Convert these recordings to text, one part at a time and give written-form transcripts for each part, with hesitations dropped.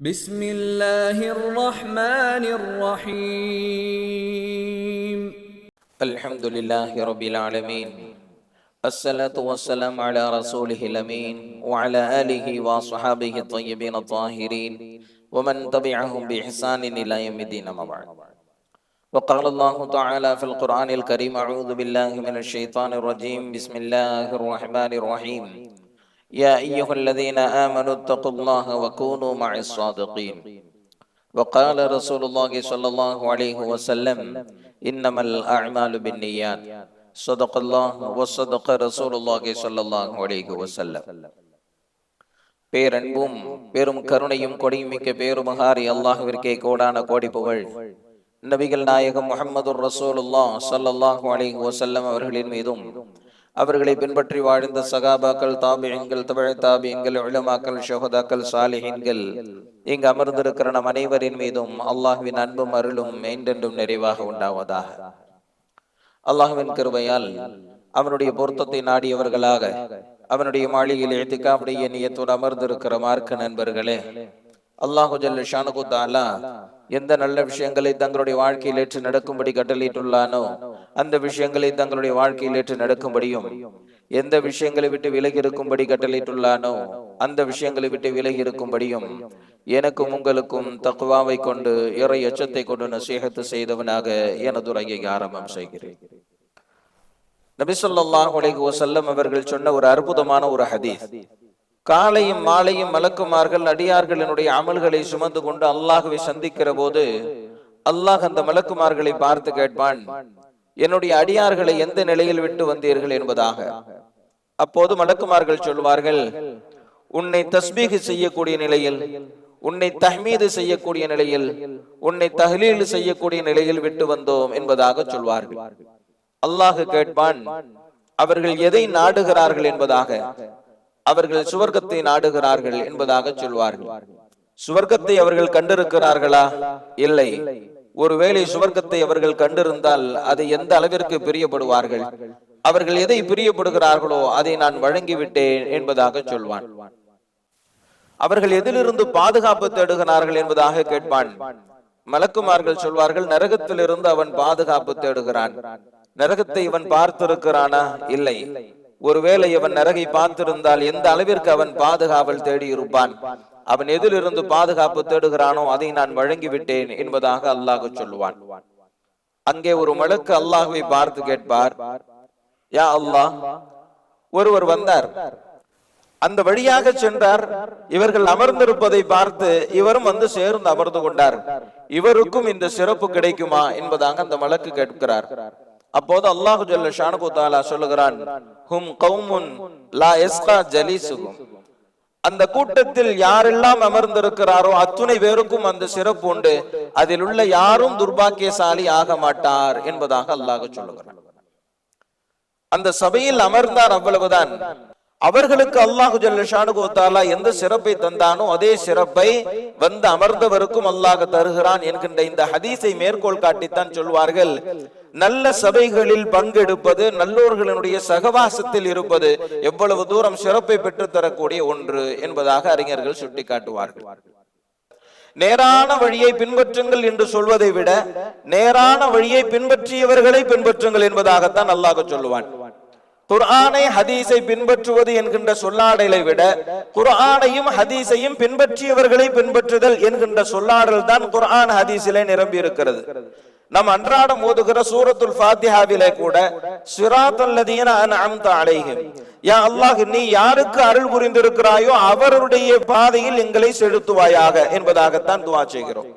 بسم الله الرحمن الرحيم الحمد لله رب العالمين الصلاة والسلام على رسوله الأمين وعلى آله وصحابه الطيبين الطاهرين ومن تبعهم بإحسان إلى يوم الدين أما بعد. وقال الله تعالى في القرآن الكريم: أعوذ بالله من الشيطان الرجيم، بسم الله الرحمن الرحيم. يا أيها الذين آمنوا اتقوا الله وكونوا مع الصادقين. وقال رسول الله صلى الله عليه وسلم: إنما الأعمال بالنيات. صدق الله وصدق رسول الله صلى الله عليه وسلم. பேரன்பும் பெரும் கருணையும் கொடியுமிக்க பேருமகாரி அல்லாஹ்விற்கே கோடான கோடி புகழ். நபிகள் நாயகம் முஹம்மது ரசூலுல்லாஹ் ஸல்லல்லாஹு அலைஹி வஸல்லம் அவர்களின் மீதும், அவர்களை பின்பற்றி வாழ்ந்த சகாபாக்கள், தாபிஈன்கள், தபஅ தாபிஈன்கள், உலமாக்கள், ஷுஹதாக்கள், சாலிஹீன்கள், இங்கு அமர்ந்திருக்கிற நம் அனைவரின் மீதும் அல்லாஹ்வின் அன்பும் அருளும் என்றென்றும் நிறைவாக உண்டாவதாக. அல்லாஹ்வின் கிருபையால் அவனுடைய பொருத்தத்தை நாடியவர்களாக அவனுடைய மாளிகையில் இஅ்திகாஃபுடைய நியத்தோடு அமர்ந்திருக்கிற மார்க்க நண்பர்களே, அல்லாஹு ஜல்ல ஷானுஹு தஆலா எந்த நல்ல விஷயங்களை தங்களுடைய வாழ்க்கையில் ஏற்று நடக்கும்படி கட்டளையிட்டுள்ளானோ அந்த விஷயங்களை தங்களுடைய வாழ்க்கையில் ஏற்று நடக்கும்படியும், எந்த விஷயங்களை விட்டு விலகி இருக்கும்படி கட்டளையிட்டுள்ளானோ அந்த விஷயங்களை விட்டு விலகி இருக்கும்படியும் எனக்கும் உங்களுக்கும் தக்வாவை கொண்டு இறை அச்சத்தை கொண்டு நசீஹத்து செய்தவனாக எனது உரையை ஆரம்பம் செய்கிறேன். நபி ஸல்லல்லாஹு அலைஹி வஸல்லம் அவர்கள் சொன்ன ஒரு அற்புதமான ஒரு ஹதீஸ்: காலையும் மாலையும் மலக்குமார்கள் அடியார்களினுடைய அமல்களை சுமந்து கொண்டு அல்லாஹ்வை சந்திக்கிற போது அல்லாஹ் அந்த மலக்குமார்களை பார்த்து கேட்பான், என்னுடைய அடியார்களை எந்த நிலையில் விட்டு வந்தீர்கள் என்பதாக. அப்போது மலக்குமார்கள் சொல்வார்கள், உன்னை தஸ்பீஹ் செய்யக்கூடிய நிலையில், உன்னை தஹ்மீது செய்யக்கூடிய நிலையில், உன்னை தஹ்லீல் செய்யக்கூடிய நிலையில் விட்டு வந்தோம் என்பதாக சொல்வார்கள். அல்லாஹ் கேட்பான், அவர்கள் எதை நாடுகிறார்கள் என்பதாக. அவர்கள் சுவர்க்கத்தை நாடுகிறார்கள் என்பதாக சொல்வார்கள். சுவர்க்கத்தை அவர்கள் கண்டிருக்கிறார்களா? இல்லை. ஒருவேளை சுவர்க்கத்தை அவர்கள் கண்டிருந்தால் அதை எந்த அளவிற்கு பிரியப்படுவார்கள்? அவர்கள் எதை பிரியப்படுகிறார்களோ அதை நான் வழங்கிவிட்டேன் என்பதாக சொல்வான். அவர்கள் எதிலிருந்து பாதுகாப்பு தேடுகிறார்கள் என்பதாக கேட்பான். மலக்குமார்கள் சொல்வார்கள், நரகத்திலிருந்து அவன் பாதுகாப்பு தேடுகிறான். நரகத்தை இவன் பார்த்திருக்கிறானா? இல்லை. ஒருவேளை அவன் நரகை பார்த்திருந்தால் எந்த அளவிற்கு அவன் பாதுகாவல் தேடி இருப்பான்? அவன் எதிலிருந்து பாதுகாப்பு தேடுகிறானோ அதை நான் வழங்கிவிட்டேன் என்பதாக அல்லாஹ் சொல்லுவான். அங்கே ஒரு மலக்கு அல்லாஹ்வை பார்த்து கேட்பார், யா அல்லாஹ், ஒருவர் வந்தார், அந்த வழியாக சென்றார், இவர்கள் அமர்ந்திருப்பதை பார்த்து இவரும் வந்து சேர்ந்து அமர்ந்து கொண்டார், இவருக்கும் இந்த சிறப்பு கிடைக்குமா என்பதாக அந்த மலக்கு கேட்கிறார். அப்போது அல்லாஹு ஜல்ல ஷானுஹு தஆலா சொல்லுகிறான், ஹும் கௌமுன் லா யஸ்கா ஜலீசுஹும். அந்த கூட்டத்தில் யாரெல்லாம் அமர்ந்திருக்கிறாரோ அத்துணை பேருக்கும் அந்த சிறப்பு உண்டு, அதில் உள்ள யாரும் துர்பாக்கியசாலி ஆக மாட்டார் என்பதாக அல்லாஹ் சொல்லுகிறான். அந்த சபையில் அமர்ந்தார், அவ்வளவுதான். அவர்களுக்கு அல்லாஹு ஜல்ல ஷானுஹு தஆலா எந்த சிறப்பை தந்தானோ அதே சிறப்பை வந்து அமர்ந்தவருக்கும் அல்லாஹ் தருகிறான் என்கின்ற இந்த ஹதீஸை மேற்கோள் காட்டித்தான் சொல்வார்கள், நல்ல சபைகளில் பங்கெடுப்பது, நல்லோர்களினுடைய சகவாசத்தில் இருப்பது எவ்வளவு தூரம் சிறப்பை பெற்று தரக்கூடிய ஒன்று என்பதாக அறிஞர்கள் சுட்டிக்காட்டுவார்கள். நேரான வழியை பின்பற்றுங்கள் என்று சொல்வதை விட நேரான வழியை பின்பற்றியவர்களை பின்பற்றுங்கள் என்பதாகத்தான் அல்லாஹ் சொல்லுவான். குர்ஆனை ஹதீஸை பின்பற்றுவது என்கின்ற சொல்லாடலை விட குர்ஆனையும் ஹதீஸையும் பின்பற்றியவர்களை பின்பற்றுதல் என்கின்ற சொல்லாடல் தான் குர்ஆன் ஹதீஸிலே நிரம்பி இருக்கிறது. நாம் அன்றாடம் ஓதுகிற சூரத்துல் ஃபாத்திஹாவிலே கூட ஸிராத்தல் லதீன அன்அம்த அலைஹிம், யா அல்லாஹ், நீ யாருக்கு அருள் புரிந்திருக்கிறாயோ அவருடைய பாதையில் எங்களை செலுத்துவாயாக என்பதாகத்தான் துஆ செய்கிறோம்.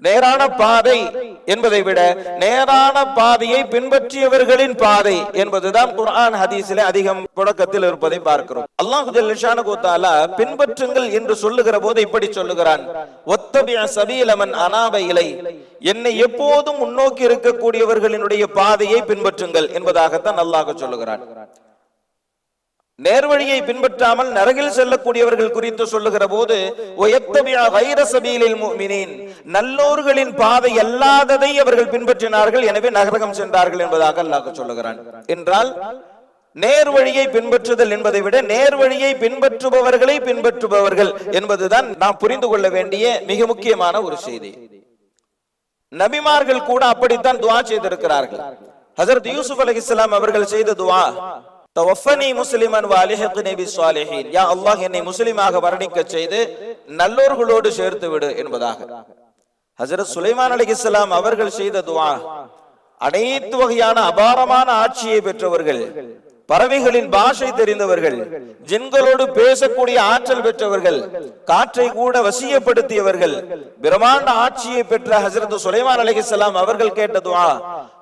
நேரான பாதை என்பதை விட நேரான பாதையை பின்பற்றியவர்களின் பாதை என்பதுதான் குர்ஆன் ஹதீஸிலே அதிகம் புழக்கத்தில் இருப்பதை பார்க்கிறோம். அல்லாஹ் ஜல்ல ஷானுஹு தஆலா பின்பற்றுங்கள் என்று சொல்லுகிற போது இப்படி சொல்லுகிறான், வத்தபிஅ சபீல மன் அனாப இலை. என்னை எப்போதும் முன்னோக்கி இருக்கக்கூடியவர்களினுடைய பாதையை பின்பற்றுங்கள் என்பதாகத்தான் அல்லாஹ் சொல்லுகிறான். நேர்வழியை பின்பற்றாமல் நரகில் செல்லக்கூடியவர்கள் குறித்து சொல்லுகிற போது நல்லோர்களின் பாதை அல்லாததை அவர்கள் பின்பற்றினார்கள், எனவே நரகம் சென்றார்கள் என்பதாக அல்லாஹ் சொல்லுகிறான். என்றால் நேர் வழியை பின்பற்றுதல் என்பதை விட நேர் வழியை பின்பற்றுபவர்களை பின்பற்றுபவர்கள் என்பதுதான் நாம் புரிந்து கொள்ள வேண்டிய மிக முக்கியமான ஒரு செய்தி. நபிமார்கள் கூட அப்படித்தான் துஆ செய்திருக்கிறார்கள். ஹஜ்ரத் யூசுப் அலைஹிஸ்ஸலாம் அவர்கள் செய்த துஆ, தவஃபனி முஸ்லிமன் வ அல்ஹிக்னி பிஸ்ஸாலிஹீன், யா அல்லாஹ் என்னை முஸ்லிமாக மரணிக்க செய்து நல்லோர்களோடு சேர்த்து விடு என்பதாக. ஹஜ்ரத் சுலைமான் அலைஹிஸ்ஸலாம் அவர்கள் செய்த துஆ, அனைத்து வகையான அபாரமான ஆட்சியை பெற்றவர்கள், பறவைகளின் பாஷை தெரிந்தவர்கள், ஜின்களோடு பேசக்கூடிய ஆற்றல் பெற்றவர்கள், காற்றை கூட வசியப்படுத்தியவர்கள், பிரம்மாண்ட ஆட்சியை பெற்ற ஹஜ்ரத் சுலைமான் அலைஹிஸ்ஸலாம் அவர்கள் கேட்ட துஆ,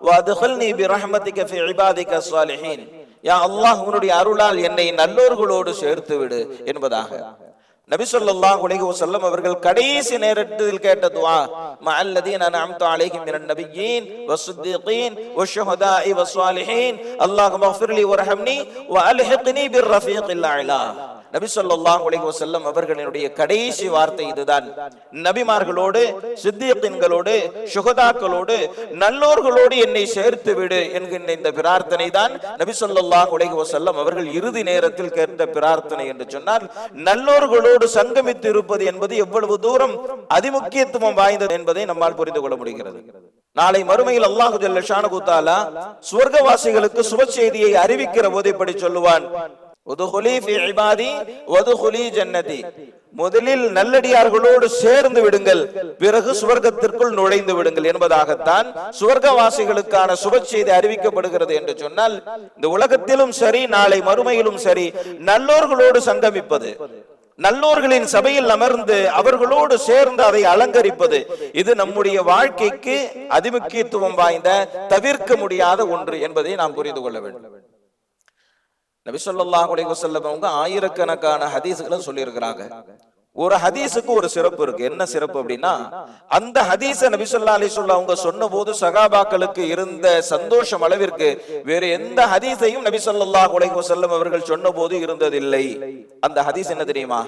வஅத்கில்னி பிரஹ்மதிக ஃபீ இபாதிக ஸாலிஹீன், யா அல்லாஹ் உன்னுடைய அருளால் என்னை நல்லோர்களோடு சேர்த்து விடு என்பதாக. நபி ஸல்லல்லாஹு அலைஹி வஸல்லம் அவர்கள் கடைசி நேரத்தில் கேட்ட துஆ, மஅல்லதீன அன்அம்த அலைஹிம் மினன் நபிய்யீன் வஸ்ஸித்தீகீன் வஷ்ஷுஹதாஇ வஸ்ஸாலிஹீன் அல்லாஹும்ம ஃபிர்லி வர்ஹம்னி வ அல்ஹிக்னி பிர்ரஃபீகில் அலா. நபி ஸல்லல்லாஹு அலைஹி வஸல்லம் அவர்களுடைய கடைசி வார்த்தை இதுதான். நபிமார்களோடு, சித்தீகீன்களோடு, ஷுஹதாக்களோடு, நல்லோர்களோடு என்னை சேர்த்து விடு என்கின்ற இந்த பிரார்த்தனை தான் நபி ஸல்லல்லாஹு அலைஹி வஸல்லம் அவர்கள் இறுதி நேரத்தில் கேட்ட பிரார்த்தனை என்று சொன்னால், நல்லோர்களோடு சங்கமித்து இருப்பது என்பது எவ்வளவு தூரம் அதிமுக்கியத்துவம் வாய்ந்தது என்பதை நம்மால் புரிந்து கொள்ள முடிகிறது. நாளை மறுமையில் அல்லாஹு ஜல்ல ஷானஹு தஆலா சுவர்க்கவாசிகளுக்கு சுப செய்தியை அறிவிக்கிற போது இப்படி சொல்லுவான், உதுகுலி ஃபீ இபாதி வதுகுலி ஜன்னதி, முதலில் நல்லடியார்களோடு சேர்ந்து விடுங்கள், பிறகு சுவர்க்கத்திற்குள் நுழைந்து விடுங்கள் என்பதாகத்தான் சுவர்க்கவாசிகளுக்கான சுப செய்தி அறிவிக்கப்படுகிறது என்று சொன்னால், இந்த உலகத்திலும் சரி நாளை மறுமையிலும் சரி நல்லோர்களோடு சங்கமிப்பது, நல்லோர்களின் சபையில் அமர்ந்து அவர்களோடு சேர்ந்து அதை அலங்கரிப்பது, இது நம்முடைய வாழ்க்கைக்கு அதிமுக்கியத்துவம் வாய்ந்த தவிர்க்க முடியாத ஒன்று என்பதை நாம் புரிந்து கொள்ள வேண்டும். நபி ஸல்லல்லாஹு அலைஹி வஸல்லம் அவங்க ஆயிரக்கணக்கான ஹதீஸ்களை சொல்லி இருக்கிறாங்க. ஒரு ஹதீஸுக்கு ஒரு சிறப்பு இருக்கு. என்ன சிறப்பு அப்படின்னா, அந்த ஹதீஸ நபி ஸல்லல்லாஹு அலைஹி வஸல்லம் அவங்க சொன்ன போது சகாபாக்களுக்கு இருந்த சந்தோஷம் அளவிற்கு வேற எந்த ஹதீஸையும் நபி ஸல்லல்லாஹு அலைஹி வஸல்லம் அவர்கள் சொன்ன போது இருந்ததில்லை. அந்த ஹதீஸ் என்ன தெரியுமா?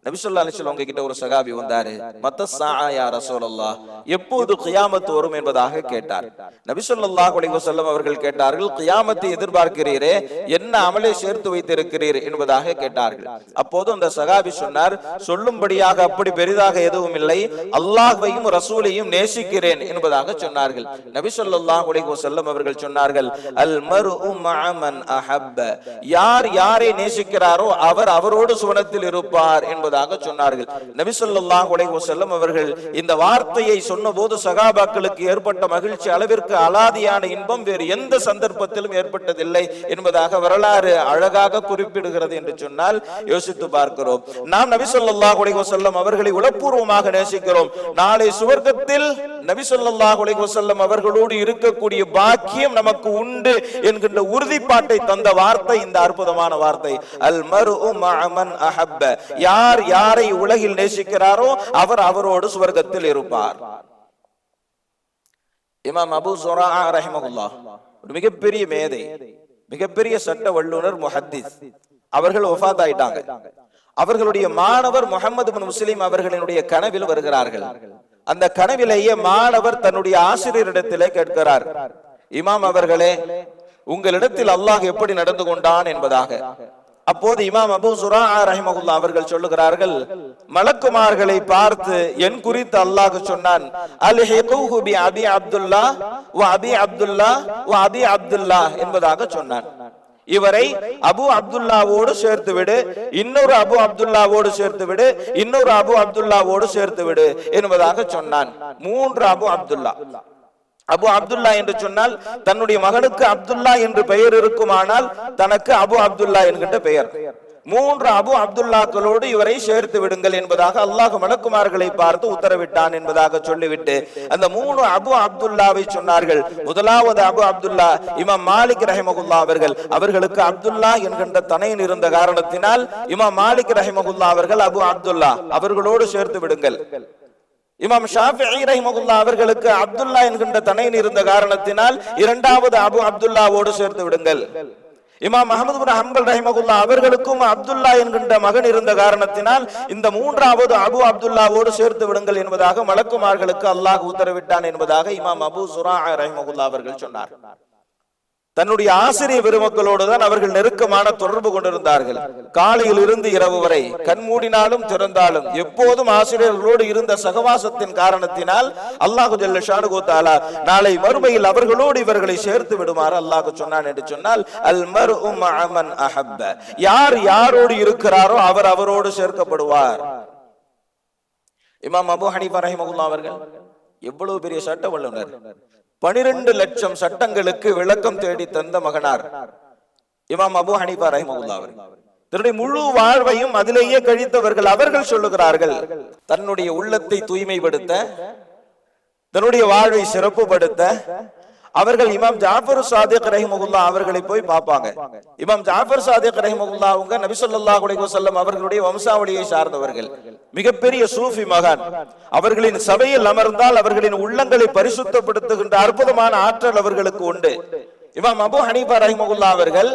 நபி ஸல்லல்லாஹு அலைஹி வஸல்லம் கிட்ட ஒரு சகாபி வந்தாரு. மத்த ஸாஆ யா ரசூலல்லாஹ், எப்போது கியாமத் வரும் என்பதாக கேட்டார். நபி ஸல்லல்லாஹு அலைஹி வஸல்லம் அவர்கள் கேட்டார்கள், கியாமத்தை எதிர்பார்க்கிறீரே, என்ன அமலை சேர்த்து வைத்திருக்கிறீர் என்பதாக கேட்டார்கள். அப்போது அந்த சகாபி சொன்னார், சொல்லும்படியாக அப்படி பெரிதாக எதுவும் இல்லை, அல்லாஹ்வையும் ரசூலையும் நேசிக்கிறேன் என்பதாக சொன்னார்கள். நபி ஸல்லல்லாஹு அலைஹி வஸல்லம் அவர்கள் சொன்னார்கள், அல் மர்உ மஅ மன் அஹப்ப, யார் யாரை நேசிக்கிறாரோ அவர் அவரோடு சுவனத்தில் இருப்பார் என்பதாக சொன்னார்கள். நபி ஸல்லல்லாஹு அலைஹி வஸல்லம் அவர்கள் இந்த வார்த்தையை சொன்னபோது சகாபாக்களுக்கு ஏற்பட்ட மகிழ்ச்சி அளவிற்கு அலாதியான இன்பம் வேறு எந்த சந்தர்ப்பத்திலும் ஏற்பட்டதில்லை என்பதாக வரலாறு அழகாக குறிப்பிடுகிறது என்று சொன்னால் யோசித்து பார்க்கிறோம். நாம் நபி ஸல்லல்லாஹு அலைஹி வஸல்லம் அவர்களை உளப்பூர்வமாக நேசிக்கிறோம். நாளை சுவர்க்கத்தில் நபி ஸல்லல்லாஹு அலைஹி வஸல்லம் அவர்களோடு இருக்கக்கூடிய பாக்கியம் நமக்கு உண்டு என்கின்ற உறுதிப்பாட்டை தந்த வார்த்தை இந்த அற்புதமான வார்த்தை, அல் மர்உ மஅ மன் அஹப்ப, யார் யாரை உலகில் நேசிக்கிறாரோ அவர் அவரோடு சுவர்க்கத்தில் இருப்பார். இமாம் அபூ ஸுராஅ ரஹிமஹுல்லாஹ் ஒரு மிகப்பெரிய மேதை, மிகப்பெரிய சட்ட வல்லுனர், முஹத்திஸ். அவர்கள் வஃபாத் ஆயிட்டாங்க. அவர்களுடைய மாணவர் முஹம்மது பின் முஸ்லிம் அவர்களினுடைய கனவில் வருகிறார்கள். அந்த கனவிலேயே மாணவர் தன்னுடைய ஆசிரியரிடத்திலே கேட்கிறார், இமாம் அவர்களே, உங்களிடத்தில் அல்லாஹ் எப்படி நடந்து கொண்டான் என்பதாக. அப்போது இமாம் அபூ ஸுராஅ ரஹிமஹுல்லாஹ் அவர்கள் சொல்லுகிறார்கள், மலக்குமார்களை பார்த்து என் குறித்து அல்லாஹ் சொன்னான், அல்ஹிகுஹு பி அபி அப்துல்லாஹ் வ அபி அப்துல்லாஹ் வ அபி அப்துல்லாஹ் என்பதாக சொன்னான். இவரை அபு அப்துல்லாவோடு சேர்த்து விடு, இன்னொரு அபு அப்துல்லாவோடு சேர்த்து விடு, இன்னொரு அபு அப்துல்லாவோடு சேர்த்து விடு என்பதாக சொன்னான். 3 அபு அப்துல்லா. அபு அப்துல்லா என்று சொன்னால் தன்னுடைய மகனுக்கு அப்துல்லா என்று பெயர் இருக்குமானால் தனக்கு அபு அப்துல்லா என்கின்ற பெயர். 3 அபு அப்துல்லாக்களோடு இவரை சேர்த்து விடுங்கள் என்பதாக அல்லாஹ் மலக்குமார்களை பார்த்து உத்தரவிட்டான் என்பதாக சொல்லிவிட்டு அந்த 3 அபு அப்துல்லாவை சொன்னார்கள். முதலாவது அபு அப்துல்லா இமாம் மாலிக் ரஹிமஹுல்லாஹ் அவர்களுக்கு அப்துல்லா என்கின்ற தனையன் இருந்த காரணத்தினால் இமாம் மாலிக் ரஹிமஹுல்லாஹ் அவர்கள் அபு அப்துல்லா அவர்களோடு சேர்த்து விடுங்கள். இமாம் ஷாஃபிஈ ரஹிமஹுல்லாஹ் அவர்களுக்கு அப்துல்லா என்கின்ற தனையன் இருந்த காரணத்தினால் 2வது அபு அப்துல்லாவோடு சேர்த்து விடுங்கள். இமாம் அஹ்மது பின் ஹம்பல் ரஹிமஹுல்லாஹ் அவர்களுக்கும் அப்துல்லா என்கின்ற மகன் இருந்த காரணத்தினால் இந்த 3வது அபு அப்துல்லாவோடு சேர்த்து விடுங்கள் என்பதாக மலக்குமார்களுக்கு அல்லாஹ் உத்தரவிட்டான் என்பதாக இமாம் அபூ ஸுராஅ ரஹிமஹுல்லாஹ் அவர்கள் சொன்னார். தன்னுடைய ஆசிரியர் பெருமக்களோடு தான் அவர்கள் நெருக்கமான தொடர்பு கொண்டிருந்தார்கள். காலையில் இருந்து இரவு வரை கண்மூடினாலும் திறந்தாலும் எப்போதும் ஆசிரியர்களோடு இருந்த சகவாசத்தின் காரணத்தினால் அல்லாஹு ஜல்ல ஷானுஹு தஆலா நாளை மறுமையில் அவர்களோடு இவர்களை சேர்த்து விடுமாறு அல்லாஹ் சொன்னான் என்று சொன்னால், அல் மர்உ மஅ மன் அஹப்ப, யார் யாரோடு இருக்கிறாரோ அவர் அவரோடு சேர்க்கப்படுவார். இமாம் அபூ ஹனீஃபா ரஹிமஹுல்லாஹ் அவர்கள் எவ்வளவு பெரிய சட்ட வல்லுனர், 12 லட்சம் சட்டங்களுக்கு விளக்கம் தேடி தந்த மகனார் இமாம் அபூ ஹனீஃபா ரஹிமஹுல்லாஹ் அவர்கள். தன்னுடைய முழு வாழ்வையும் அதிலேயே கழித்தவர்கள். அவர்கள் சொல்லுகிறார்கள், தன்னுடைய உள்ளத்தை தூய்மைப்படுத்த, தன்னுடைய வாழ்வை சிறப்புப்படுத்த அவர்கள் இமாம் ஜாஃபர் சாதிக் ரஹிமஹுல்லாஹ் அவர்களை போய் பார்ப்பாங்க. இமாம் ஜாஃபர் சாதிக் ரஹிமஹுல்லாஹ் அவங்க நபி ஸல்லல்லாஹு அலைஹி வஸல்லம் அவர்களுடைய வம்சாவளியை சார்ந்தவர்கள், மிகப்பெரிய சூஃபி மகான். அவர்களின் சபையில் அமர்ந்தால் அவர்களின் உள்ளங்களை பரிசுத்தப்படுத்துகின்ற அற்புதமான ஆற்றல் அவர்களுக்கு உண்டு. இமாம் அபூ ஹனீஃபா ரஹிமஹுல்லாஹ் அவர்கள்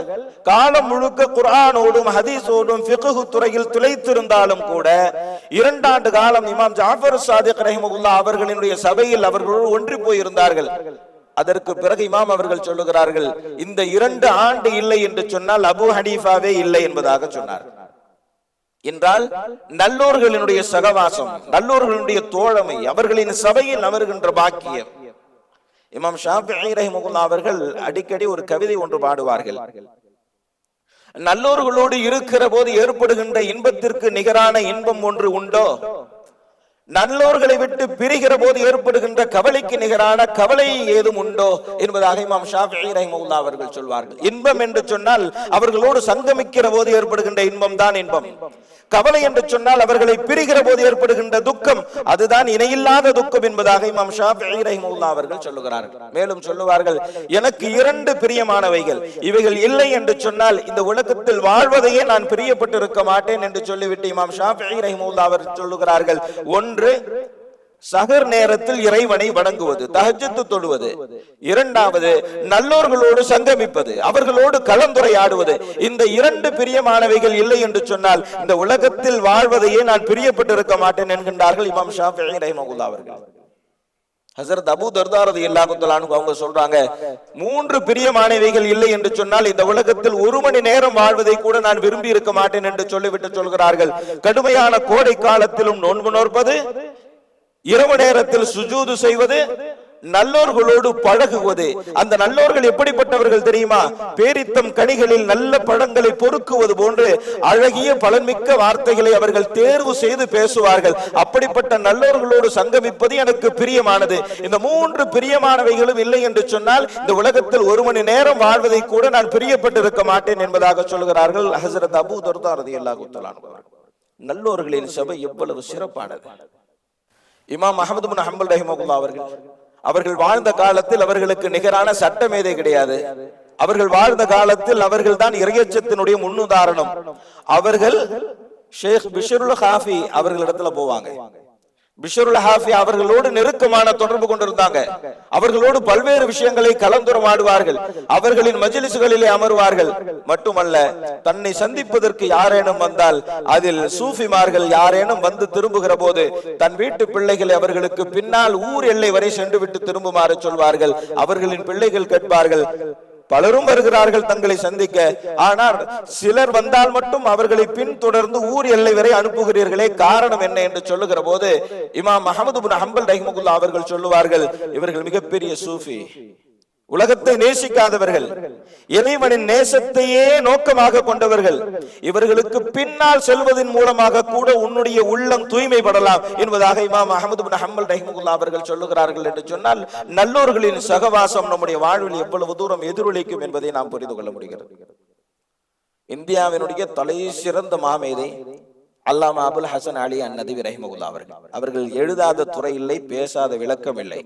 காலம் முழுக்க குர்ஆனோடும் ஹதீஸோடும் ஃபிக்ஹ் துறையில் துளைத்திருந்தாலும் கூட 2 ஆண்டு காலம் இமாம் ஜாஃபர் சாதிக் ரஹிமஹுல்லாஹ் அவர்களினுடைய சபையில் அவர்களோடு ஒன்றி போயிருந்தார்கள். அதற்கு பிறகு இமாம் அவர்கள் சொல்லுகிறார்கள், இந்த 2 ஆண்டு இல்லை என்று சொன்னால் அபூ ஹனீஃபாவே இல்லை என்பதாக சொன்னார். என்றால் நல்லோர்களினுடைய சகவாசம், நல்லோர்களினுடைய தோழமை, அவர்களின் சபையில் அமர்கின்ற பாக்கியம். இமாம் ஷாஃபிஈ ரஹிமஹுல்லாஹ் அவர்கள் அடிக்கடி ஒரு கவிதை ஒன்று பாடுவார்கள். நல்லோர்களோடு இருக்கிற போது ஏற்படுகின்ற இன்பத்திற்கு நிகரான இன்பம் ஒன்று உண்டோ, நல்லோர்களை விட்டு பிரிகிற போது ஏற்படுகின்ற கவலைக்கு நிகரான கவலை ஏதும் உண்டோ என்பதாக இமாம் ஷாஃபிஈ ரஹிமஹுல்லாஹ் அவர்கள் சொல்வார்கள். இன்பம் என்று சொன்னால் அவர்களோடு சங்கமிக்கிற போது ஏற்படுகின்ற இன்பம் தான் இன்பம். கவலை என்று சொன்னால் அவர்களை பிரிகிற போது ஏற்படுகின்ற துக்கம், அதுதான் இணையில்லாத துக்கம் என்பதாக இமாம் ஷாஃபிஈ ரஹிமஹுல்லாஹ் அவர்கள் சொல்லுகிறார்கள். மேலும் சொல்லுவார்கள், எனக்கு 2 பிரியமானவைகள், இவைகள் இல்லை என்று சொன்னால் இந்த உலகத்தில் வாழ்வதையே நான் பிரியப்பட்டிருக்க மாட்டேன் என்று சொல்லிவிட்டு இமாம் ஷாஃபிஈ ரஹிமஹுல்லாஹ் அவர்கள் சொல்லுகிறார்கள், ஒன்று சஹர் நேரத்தில் இறைவனை வணங்குவது, தஹஜ்ஜுத் தொழுவது. 2வது நல்லோர்களோடு சங்கமிப்பது, அவர்களோடு கலந்துரையாடுவது. இந்த 2 பிரியமானவைகள் இல்லை என்று சொன்னால் இந்த உலகத்தில் வாழ்வதையே நான் பிரியப்பட்டிருக்க மாட்டேன் என்கின்றார்கள் இமாம் ஷாஃபிஈ ரஹிமஹுல்லாஹ் அவர்கள். ஹஸரத் அபூ தர்தா ரலியல்லாஹு தஆலா அன்ஹு அவங்க சொல்றாங்க, 3 பிரியமானவைகள் இல்லை என்று சொன்னால் இந்த உலகத்தில் 1 மணி நேரம் வாழ்வதை கூட நான் விரும்பி இருக்க மாட்டேன் என்று சொல்லிவிட்டு சொல்கிறார்கள், கடுமையான கோடை காலத்திலும் நோன்பு நோற்பது, இரவு நேரத்தில் சுஜூது செய்வது, நல்லோர்களோடு பழகுவது. அந்த நல்லோர்கள் எப்படிப்பட்டவர்கள் தெரியுமா, பேரித்தம் கனிகளில் நல்ல பழங்களை பொறுக்குவது போன்று அழகிய பலன்மிக்க வார்த்தைகளை அவர்கள் தேர்வு செய்து பேசுவார்கள். அப்படிப்பட்ட நல்லோர்களோடு சங்கமிப்பது எனக்கு பிரியமானது. இந்த 3 பிரியமானவைகளும் இல்லை என்று சொன்னால் இந்த உலகத்தில் 1 மணி நேரம் வாழ்வதை கூட நான் பிரியப்பட்டிருக்க மாட்டேன் என்பதாக சொல்கிறார்கள் ஹஸரத் அபூ தர்தா ரலியல்லாஹு தஆலா அன்ஹு. நல்லோர்களின் சபை எவ்வளவு சிறப்பானது. இமாம் அஹ்மத் பின் ஹம்பல் ரஹிமஹுல்லாஹ் அவர்கள் வாழ்ந்த காலத்தில் அவர்களுக்கு நிகரான சட்டமேதை கிடையாது. அவர்கள் வாழ்ந்த காலத்தில் அவர்கள் தான் இறையச்சத்தினுடைய முன்னுதாரணம். அவர்கள் ஷேக் பிஷ்ருல் ஹாஃபி அவர்களிடத்துல போவாங்க. பிஷ்ருல் ஹாஃபி அவர்களோடு நெருக்கமான தொடர்பு கொண்டிருந்தாங்க. அவர்களோடு பல்வேறு விஷயங்களை கலந்துரையாடுவார்கள். அவர்களின் மஜ்லிஸ்களிலே அமர்வார்கள். மட்டுமல்ல, தன்னை சந்திப்பதற்கு யாரேனும் வந்தால் அதில் சூஃபிமார்கள் யாரேனும் வந்து திரும்புகிற போது தன் வீட்டு பிள்ளைகளை அவர்களுக்கு பின்னால் ஊர் எல்லை வரை சென்று விட்டு திரும்புமாறு சொல்வார்கள். அவர்களின் பிள்ளைகள் கேட்பார்கள், பலரும் வருகிறார்கள் தங்களை சந்திக்க, ஆனால் சிலர் வந்தால் மட்டும் அவர்களை பின்தொடர்ந்து ஊர் எல்லை வரை அனுப்புகிறீர்களே, காரணம் என்ன என்று சொல்லுகிற போது இமாம் அஹ்மத் பின் ஹம்பல் ரஹிமஹுல்லாஹ் அவர்கள் சொல்லுவார்கள், இவர்கள் மிகப்பெரிய சூஃபி, உலகத்தை நேசிக்காதவர்கள், இறைவனின் நேசத்தையே நோக்கமாக கொண்டவர்கள். இவர்களுக்கு பின்னால் செல்வதன் மூலமாக கூட உன்னுடைய உள்ளம் தூய்மைப்படலாம் என்பதாக இமாம் அஹ்மத் பின் ஹம்பல் ரஹிமஹுல்லாஹ் அவர்கள் சொல்லுகிறார்கள். என்று சொன்னால் நல்லோர்களின் சகவாசம் நம்முடைய வாழ்வில் எவ்வளவு தூரம் எதிரொலிக்கும் என்பதை நாம் புரிந்து கொள்ள முடிகிறது. இந்தியாவினுடைய தலை சிறந்த மாமேதை அல்லாமா அபுல் ஹசன் அலி அன்-நதவி ரஹிமஹுல்லாஹ் அவர்கள் எழுதாத துறை இல்லை, பேசாத விளக்கம் இல்லை.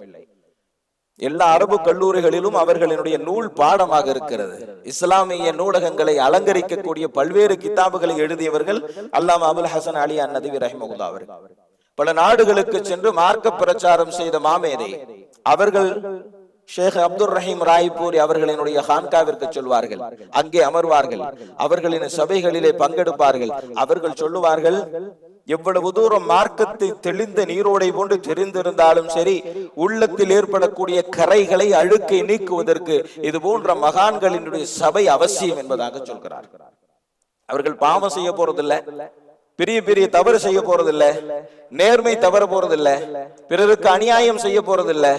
எல்லா அரபு கல்லூரிகளிலும் அவர்களினுடைய நூல் பாடமாக இருக்கிறது. இஸ்லாமிய நூலகங்களை அலங்கரிக்கக்கூடிய பல்வேறு கிதாபுகளை எழுதியவர்கள் அல்லாமா அபுல் ஹசன் அலி அன்-நதவி ரஹிமஹுல்லாஹ் பல நாடுகளுக்கு சென்று மார்க்க பிரச்சாரம் செய்த மாமேதை. அவர்கள் ஷேக் அப்துல் ரஹீம் ராய்பூரி அவர்களினுடைய ஹான்காவிற்கு சொல்வார்கள். அங்கே அமர்வார்கள், அவர்களின் சபைகளிலே பங்கெடுப்பார்கள். அவர்கள் சொல்லுவார்கள், எவ்வளவு தூரம் மார்க்கத்தை தெளிந்த நீரோடை போன்று தெரிந்திருந்தாலும் சரி, உள்ளத்தில் ஏற்படக்கூடிய கரைகளை அழுக்கை நீக்குவதற்கு இது போன்ற மகான்களினுடைய சபை அவசியம் என்பதாக சொல்கிறார். அவர்கள் பாவம் செய்ய போறதில்லை, பெரிய பெரிய தவறு செய்ய போறதில்லை, நேர்மை தவற போறதில்லை, பிறருக்கு அநியாயம் செய்ய போறதில்லை.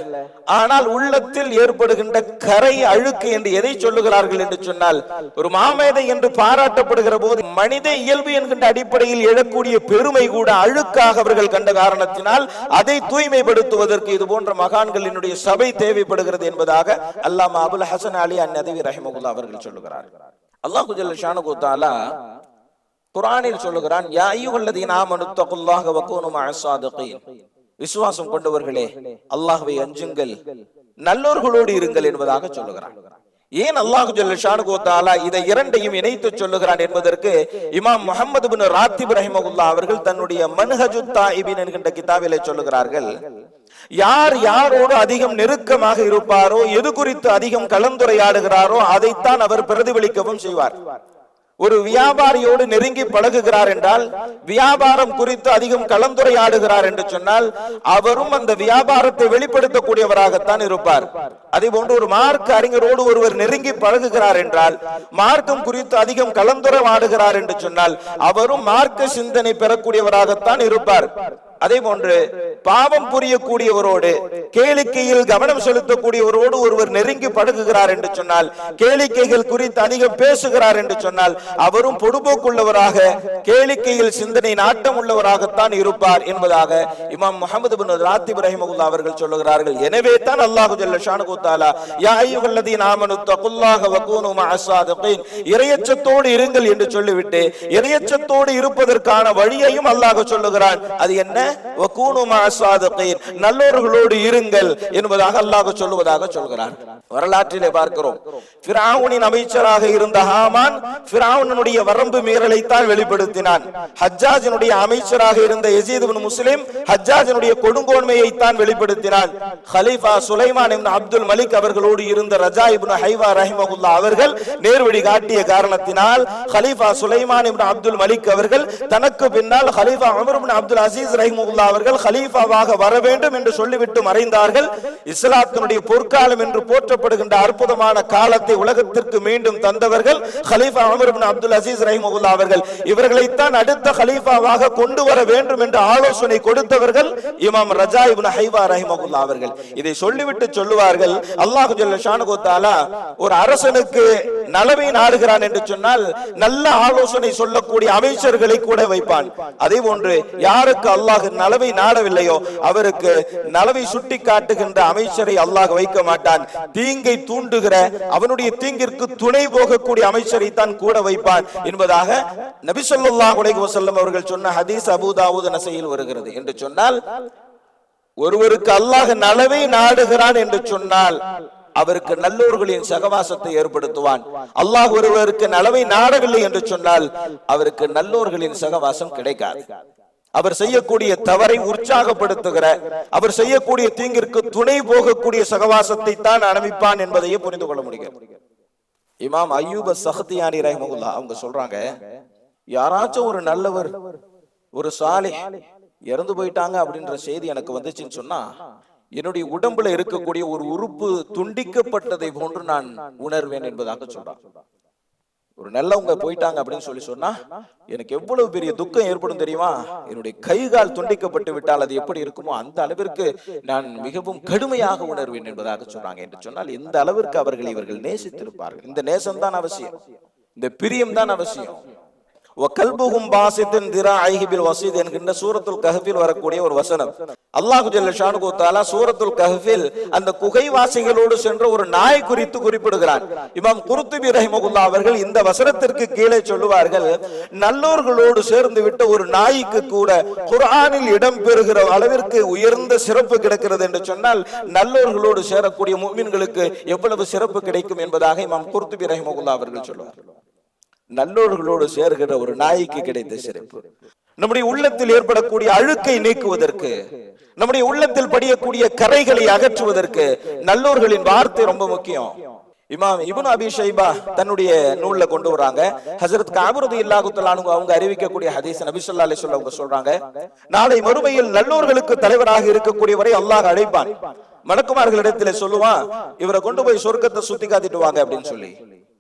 ஆனால் உள்ளத்தில் ஏற்படுகின்ற கரை அழுக்கு என்று எதை சொல்லுகிறார்கள் என்று சொன்னால், ஒரு மாமேதை என்று பாராட்டப்படுகிற போது மனித இயல்பு என்கின்ற அடிப்படையில் எழக்கூடிய பெருமை கூட அழுக்காக அவர்கள் கண்ட காரணத்தினால் அதை தூய்மைப்படுத்துவதற்கு இது போன்ற மகான்களினுடைய சபை தேவைப்படுகிறது என்பதாக அல்லாமா அபுல் ஹசன் அலி அன்-நதவி ரஹிமஹுல்லாஹ் அவர்கள் சொல்லுகிறார்கள். அல்லாஹ் ஜல்ல ஷானஹு தஆலா குர்ஆனில் சொல்லுகிறான், யா அய்யுஹல்லதீன ஆமனு தகுல்லாஹ வ கூனு மஅஸ் ஸாதிகீன். விசுவாசம் கொண்டவர்களே, அல்லாஹ்வை அஞ்சுங்கள், நல்லோர்களோடு இருங்கள் என்பதாக சொல்லுகிறான். ஏன் அல்லாஹ் ஜல்ல ஷானஹு தஆலா இதை இரண்டையும் இணைத்து சொல்லுகிறான் என்பதற்கு இமாம் முஹம்மது இப்னு ராத்திப் ரஹிமஹுல்லாஹ் அவர்கள் தன்னுடைய மன்ஹஜுத் தாயிபின் என்கின்ற கிதாபிலே சொல்லுகிறார்கள், யார் யாரோடு அதிகம் நெருக்கமாக இருப்பாரோ, எது குறித்து அதிகம் கலந்துரையாடுகிறாரோ அதைத்தான் அவர் பிரதிபலிக்கவும் செய்வார். ஒரு வியாபாரியோடு நெருங்கி பழகுகிறார் என்றால், வியாபாரம் குறித்து அதிகம் கலந்துரையாடுகிறார் என்று சொன்னால், அவரும் அந்த வியாபாரத்தை வெளிப்படுத்தக்கூடியவராகத்தான் இருப்பார். அதே போன்று ஒரு மார்க்க அறிஞரோடு ஒருவர் நெருங்கி பழகுகிறார் என்றால், மார்க்கம் குறித்து அதிகம் கலந்துரையாடுகிறார் என்று சொன்னால், அவரும் மார்க்க சிந்தனை பெறக்கூடியவராகத்தான் இருப்பார். அதே போன்று பாவம் புரியக்கூடியவரோடு, கேளிக்கையில் கவனம் செலுத்தக்கூடியவரோடு ஒருவர் நெருங்கி பழகுகிறார் என்று சொன்னால், கேளிக்கைகள் குறித்து அதிகம் பேசுகிறார் என்று சொன்னால், அவரும் பொடுபோக்குள்ளவராக, கேளிக்கையில் சிந்தனை நாட்டம் உள்ளவராகத்தான் இருப்பார் என்பதாக இமாம் முஹம்மது இப்னு ராத்திப் ரஹிமஹுல்லாஹ் அவர்கள் சொல்லுகிறார்கள். எனவே தான் அல்லாஹ் ஜல்ல ஷானஹு தஆலா யா அய்யுஹல்லதீன ஆமனு தகுல்லாஹ வ கூனு மஅஸ் ஸாதிகீன், இறையச்சத்தோடு இருங்கள் என்று சொல்லிவிட்டு இறையச்சத்தோடு இருப்பதற்கான வழியையும் அல்லாஹ் சொல்லுகிறான். அது என்ன? வ கூனு மஅஸ் ஸாதிகீன், நல்லோர்களோடு இருங்கள் என்பதாக அல்லாஹ் சொல்லுவதாக சொல்கிறார். வரலாற்றிலே பார்க்கிறோம், ஃபிரௌனின் அமைச்சராக இருந்த ஹாமான் ஃபிரௌனுடைய வரம்பு மீறலை தான் வெளிப்படுத்தினான். ஹஜ்ஜாஜினுடைய அமைச்சராக இருந்த யஸீத் இப்னு முஸ்லிம் ஹஜ்ஜாஜினுடைய கொடுங்கோன்மையை தான் வெளிப்படுத்தினான். கலீஃபா சுலைமான் இப்னு அப்துல் மலிக் அவர்களோடு இருந்த ரஜா இப்னு ஹைவா ரஹிமஹுல்லாஹ் அவர்கள் நேர்வழி காட்டிய காரணத்தினால் கலீஃபா சுலைமான் இப்னு அப்துல் மலிக் அவர்கள் தனக்கு பின்னால் கலீஃபா உமர் இப்னு அப்துல் அசீஸ் ரஹிமஹுல்லாஹ் அவர்கள் கலீஃபாவாக வர வேண்டும் என்று சொல்லிவிட்டு மறைந்தார்கள். இஸ்லாத்தினுடைய பொற்காலம் என்று போற்றப்படுகின்ற அற்புதமான காலத்தை உலகத்திற்கு மீண்டும் தந்தவர்கள் கலீஃபா உமர் இப்னு அப்துல் அசீஸ் ரஹிமஹுல்லாஹ் அவர்கள். இவர்களைத்தான் அடுத்த கலீஃபாவாக கொண்டு வர வேண்டும் என்று ஆலோசனை கொடுத்தவர்கள் இமாம் ரஜா இப்னு ஹைவா ரஹிமஹுல்லாஹ் அவர்கள். இதை சொல்லிவிட்டு சொல்லுவார்கள், அல்லாஹ் ஜல்ல ஷானஹு தஆலா ஒரு அரசனுக்கு நலவை நாடுகிறான் என்று சொன்னால் நல்ல ஆலோசனை சொல்லக்கூடிய அமைச்சர்களை கூட வைப்பான். அதே போன்று யாருக்கு அல்லாஹ் நலவை நாடவில்லையோ அவருக்கு நலவை சுட்டி காட்டுகின்ற அமைச்சரை அல்லாஹ் வைக்க மாட்டான். தீங்கை தூண்டுகிற, அவனுடைய தீங்கிற்கு துணை போகக்கூடிய அமைச்சரை தான் கூட வைப்பான் என்பதாக நபி ஸல்லல்லாஹு அலைஹி வஸல்லம் அவர்கள் சொன்ன ஹதீஸ் அபூ தாவூத் நஸீயில் வருகிறது. என்று சொன்னால், ஒருவருக்கு அல்லாஹ் நலவை நாடுகிறான் என்று சொன்னால் அவருக்கு நல்லோர்களின் சகவாசத்தை ஏற்படுத்துவான். அல்லாஹ் ஒருவருக்கு நலவை நாடவில்லை என்று சொன்னால் அவருக்கு நல்லோர்களின் சகவாசம் கிடைக்காது. அவர் செய்யக்கூடிய தவறை உற்சாகப்படுத்துகிற, அவர் செய்யக்கூடிய தீங்கிற்கு துணை போகக்கூடிய சகவாசத்தை தான் அனுப்பிப்பான் என்பதையே புரிந்து கொள்ள முடியும். இமாம் அய்யூப் அஸ்-சக்தியானி ரஹிமஹுல்லாஹ் அவங்க சொல்றாங்க, யாராச்சும் ஒரு நல்லவர், ஒரு சாலிஹ் இறந்து போயிட்டாங்க அப்படின்ற செய்தி எனக்கு வந்துச்சுன்னு சொன்னா, என்னுடைய உடம்புல இருக்கக்கூடிய ஒரு உறுப்பு துண்டிக்கப்பட்டதை போன்று நான் உணர்வேன் என்பதாக சொல்றான். ஒரு நல்லவங்க போயிட்டாங்க அப்படின்னு சொன்னா எனக்கு எவ்வளவு பெரிய துக்கம் ஏற்படும் தெரியுமா? என்னுடைய கைகால் துண்டிக்கப்பட்டு விட்டால் அது எப்படி இருக்குமோ அந்த அளவிற்கு நான் மிகவும் கடுமையாக உணர்வேன் என்பதாக சொன்னாங்க. என்று சொன்னால் இந்த அளவிற்கு அவர்கள் இவர்கள் நேசித்திருப்பார்கள். இந்த நேசம் தான் அவசியம், இந்த பிரியம் தான் அவசியம். என்கின்ற சூரத்துல் கஹ்ஃபில் வரக்கூடிய ஒரு வசனம். அல்லாஹ் ஜல்ல ஷானுஹு தஆலா சூரத்துல் கஹ்ஃபில் அந்த குகைவாசிகளோடு சென்ற ஒரு நாய் குறித்து குறிப்பிடுகிறான். இமாம் குர்துபி ரஹிமஹுல்லாஹ் அவர்கள் இந்த வசனத்திற்கு கீழே சொல்லுவார்கள், நல்லோர்களோடு சேர்ந்து விட்ட ஒரு நாய்க்கு கூட குர்ஆனில் இடம் பெறுகிற அளவிற்கு உயர்ந்த சிறப்பு கிடைக்கிறது என்று சொன்னால் நல்லோர்களோடு சேரக்கூடிய முஃமின்களுக்கு எவ்வளவு சிறப்பு கிடைக்கும் என்பதாக இமாம் குர்துபி ரஹிமஹுல்லாஹ் அவர்கள் சொல்லுவார்கள். நல்லோர்களோடு சேர்கிற ஒரு நாய்க்கு கிடைத்த சிறப்பு. நம்முடைய உள்ளத்தில் ஏற்படக்கூடிய அழுக்கை நீக்குவதற்கு, நம்முடைய உள்ளத்தில் படியக்கூடிய கரைகளை அகற்றுவதற்கு நல்லோர்களின் வார்த்தை ரொம்ப முக்கியம். இமாம் இப்னு அபி ஷைபா தன்னுடைய நூல்ல கொண்டு வராங்க. ஹஜ்ரத் கஅப் ரலியல்லாஹு தஆலா அன்ஹு அவங்க அறிவிக்கக்கூடிய ஹதீஸ், நபி ஸல்லல்லாஹு அலைஹி வஸல்லம் அவங்க சொல்றாங்க, நாளை மறுமையில் நல்லோர்களுக்கு தலைவராக இருக்கக்கூடியவரை அல்லாஹ் அழைப்பான். மலக்குமார்களிடத்திலே சொல்லுவான், இவரை கொண்டு போய் சொர்க்கத்தை சுத்தி காட்டிட்டு வாங்க அப்படின்னு சொல்லி.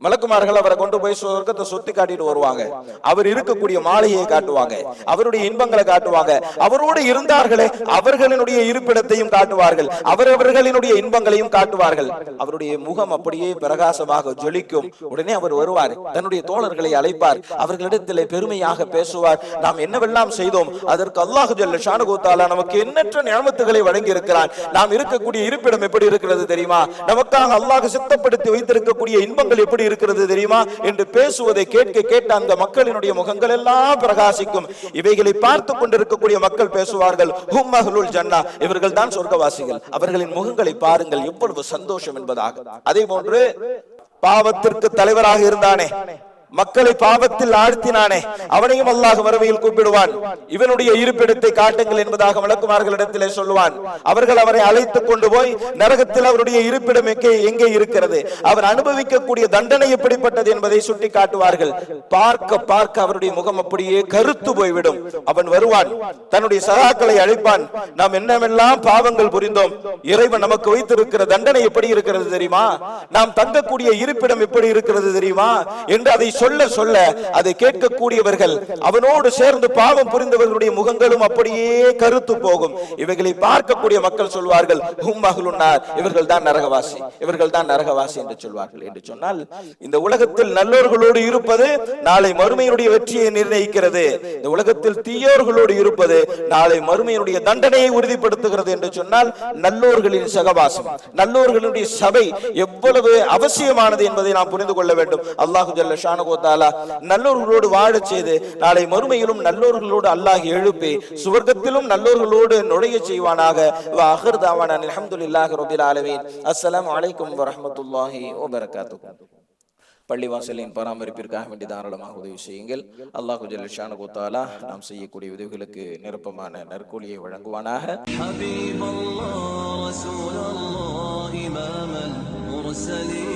மலக்குமார்கள் அவரை கொண்டு போய் சொர்க்கத்தை சுத்தி காட்டிட்டு வருவாங்க. அவர் இருக்கக்கூடிய மாளிகையை காட்டுவாங்க, அவருடைய இன்பங்களை காட்டுவாங்க, அவரோடு இருந்தார்களே அவர்களினுடைய இருப்பிடத்தையும் காட்டுவார்கள், அவரவர்களினுடைய இன்பங்களையும் காட்டுவார்கள். அவருடைய முகம் அப்படியே பிரகாசமாக ஜொலிக்கும். உடனே அவர் வருவார், தன்னுடைய தோழர்களை அழைப்பார், அவர்களிடத்திலே பெருமையாக பேசுவார். நாம் என்னவெல்லாம் செய்தோம், அதற்கு அல்லாஹ் ஜல்ல ஷானஹு தஆலா நமக்கு எண்ணற்ற நிஅமத்துகளை வழங்கி இருக்கிறான். நாம் இருக்கக்கூடிய இருப்பிடம் எப்படி இருக்கிறது தெரியுமா, நமக்காக அல்லாஹ் சித்தப்படுத்தி வைத்திருக்கக்கூடிய இன்பங்கள் எப்படி இருக்கிறது தெரியுமா என்று பேசுவதை கேட்க அந்த மக்களினுடைய முகங்கள் எல்லாம் பிரகாசிக்கும். இவைகளை பார்த்து கொண்டிருக்கக்கூடிய மக்கள் பேசுவார்கள், ஹும் அஹ்லுல் ஜன்னah, இவர்கள் தான் சொர்க்கவாசிகள், அவர்களின் முகங்களை பாருங்கள் எவ்வளவு சந்தோஷம் என்பதாக. அதே போன்று பாவத்திற்கு தலைவராக இருந்தானே, மக்களை பாவத்தில் ஆழ்த்தினானே, அவனையும் அல்லாஹ் மறுமையில் கூப்பிடுவான். இவனுடைய இருப்பிடத்தை காட்டுங்கள் என்பதாக மலக்குமார்களிடத்திலே சொல்லுவான். அவர்கள் அவரை அழைத்துக் கொண்டு போய் நரகத்தில் அவருடைய இருப்பிடம் எங்கே இருக்கிறது, அவர் அனுபவிக்கக்கூடிய தண்டனை எப்படிப்பட்டது என்பதை சுட்டி காட்டுவார்கள். பார்க்க பார்க்க அவருடைய முகம் அப்படியே கருத்து போய்விடும். அவன் வருவான், தன்னுடைய சகாக்களை அழைப்பான், நாம் என்னவெல்லாம் பாவங்கள் புரிந்தோம், இறைவன் நமக்கு வைத்திருக்கிற தண்டனை எப்படி இருக்கிறது தெரியுமா, நாம் தங்கக்கூடிய இருப்பிடம் எப்படி இருக்கிறது தெரியுமா என்று அதை சொல்ல சொல்ல அதை கேட்கக்கூடியவர்கள், அவனோடு சேர்ந்து பாவம் புரிந்தவர்களுடைய முகங்களும் அப்படியே கருத்து போகும். இவைகளை பார்க்கக்கூடிய மக்கள் சொல்வார்கள், ஹும் அஹ்லுன் நார், இவர்கள் தான் நரகவாசி, இவர்கள் தான் நரகவாசி என்று சொல்வார்கள். என்று சொன்னால் இந்த உலகத்தில் நல்லோர்களோடு இருப்பது நாளை மறுமையினுடைய வெற்றியை நிர்ணயிக்கிறது. இந்த உலகத்தில் தீயோர்களோடு இருப்பது நாளை மறுமையினுடைய தண்டனையை உறுதிப்படுத்துகிறது. என்று சொன்னால் நல்லோர்களின் சகவாசம், நல்லோர்களுடைய சபை எவ்வளவு அவசியமானது என்பதை நாம் புரிந்து கொள்ள வேண்டும். அல்லாஹு ஜல்ல ஷானஹு தஆலா நல்லோர்களோடு வாழச் செய்து நாளை மறுமையிலும் நல்லோர்களோடு அல்லாஹ் எழுப்பி சுவர்க்கத்திலும் நல்லோர்களோடு நுழைய செய்வானாக. வஆகிர் தஅவானா அல்ஹம்துலில்லாஹி ரப்பில் ஆலமீன். அஸ்ஸலாமு அலைக்கும் வரஹ்மத்துல்லாஹி வபரகாத்துஹு. பள்ளிவாசலின் பராமரிப்பிற்காக வேண்டி தாராளமாக உதவி செய்யுங்கள். அல்லாஹு ஜல்ல ஷானஹு தஆலா நாம் செய்யக்கூடிய உதவிகளுக்கு நிரப்பமான நற்கூலியை வழங்குவானாக. ஹபீபல்லாஹ் ரசூலல்லாஹ் இமாமல் முர்சலீன்.